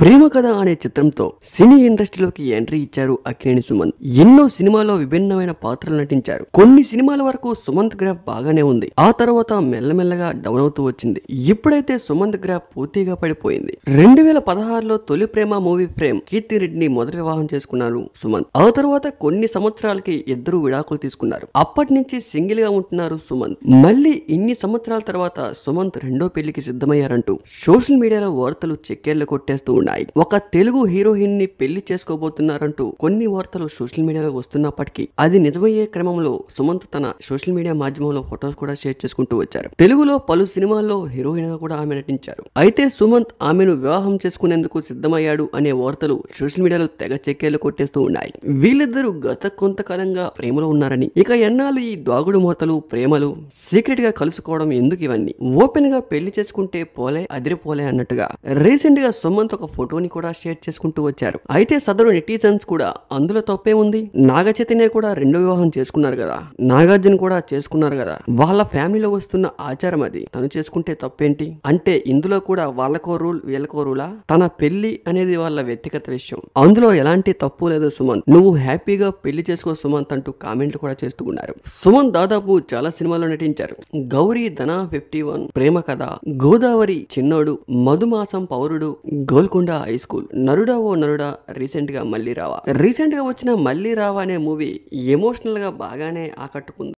ప్రేమ కథ అనే చిత్రంతో సినీ ఇండస్ట్రీలోకి ఎంట్రీ ఇచ్చారు అక్కినేని సుమంత్. ఎన్నో సినిమాల్లో విభిన్నమైన పాత్రలు నటించారు. కొన్ని సినిమాల వరకు సుమంత్ గ్రాఫ్ బాగానే ఉంది. ఆ తర్వాత మెల్లమెల్లగా డౌన్ అవుతూ వచ్చింది. ఇప్పుడైతే సుమంత్ గ్రాఫ్ పూర్తిగా పడిపోయింది. 2016లో తొలి ప్రేమ మూవీ ఫ్రేమ్ కీర్తి రెడ్డిని మొదటి వివాహం చేసుకున్నారు సుమంత్. ఆ తర్వాత కొన్ని సంవత్సరాలకి ఇద్దరు విడాకులు తీసుకున్నారు. అప్పటి నుంచి సింగిల్ గా ఉంటున్నారు సుమంత్. మళ్ళీ ఇన్ని సంవత్సరాల తర్వాత సుమంత్ రెండో పెళ్లికి సిద్ధమయ్యారంటూ సోషల్ మీడియాలో వార్తలు చెక్కేళ్లు కొట్టేస్తూ ఉన్నాయి. ఒక తెలుగు హీరోయిన్ ని పెళ్లి చేసుకోబోతున్నారంటూ కొన్ని వార్తలు సోషల్ మీడియాలో వస్తున్నప్పటికీ అది నిజమయ్యే క్రమంలో సుమంత్ తన సోషల్ మీడియా మాధ్యమంలో ఫొటోస్ కూడా షేర్ చేసుకుంటూ వచ్చారు. తెలుగులో పలు సినిమాల్లో హీరోయిన్ గా కూడా ఆమె నటించారు. అయితే సుమంత్ ఆమెను వివాహం చేసుకునేందుకు సిద్ధమయ్యాడు అనే వార్తలు సోషల్ మీడియాలో తెగ చెక్కేళ్లు కొట్టేస్తూ ఉన్నాయి. వీళ్ళిద్దరూ గత కొంతకాలంగా ప్రేమలో ఉన్నారని, ఇక ఎన్నాళ్ళు ఈ దాగుడు మూతలు ప్రేమలు సీక్రెట్ గా కలుసుకోవడం ఎందుకు, ఇవన్నీ ఓపెన్ గా పెళ్లి చేసుకుంటే పోలే అదిరిపోలే అన్నట్టుగా రీసెంట్ గా సుమంత్ ఒక ఫోటోని కూడా షేర్ చేసుకుంటూ వచ్చారు. అయితే సదరు నెటిజన్స్ కూడా అందులో తప్పే ఉంది, నాగ చైతన్య కూడా రెండో వివాహం చేసుకున్నారు కదా, నాగార్జున కూడా చేసుకున్నారు కదా, వాళ్ళ ఫ్యామిలీలో వస్తున్న ఆచారం అది, తను చేసుకుంటే తప్పేంటి అంటే ఇందులో కూడా వాళ్ళకో రూల్ వీళ్ళకో రూలా? తన పెళ్లి అనేది వాళ్ళ వ్యక్తిగత విషయం, అందులో ఎలాంటి తప్పు లేదు సుమంత్, నువ్వు హ్యాపీగా పెళ్లి చేసుకో సుమంత్ అంటూ కామెంట్లు కూడా చేస్తూ ఉన్నారు. సుమంత్ దాదాపు చాలా సినిమాల్లో నటించారు. గౌరీ, ధన 51, ప్రేమ కథ, గోదావరి, చిన్నోడు, మధుమాసం, పౌరుడు, గోల్కొండ హై స్కూల్, నరుడా ఓ నరుడా, రీసెంట్ గా మళ్ళీ రావా వచ్చిన మళ్ళీ రావా అనే మూవీ ఎమోషనల్ గా బాగానే ఆకట్టుకుంది.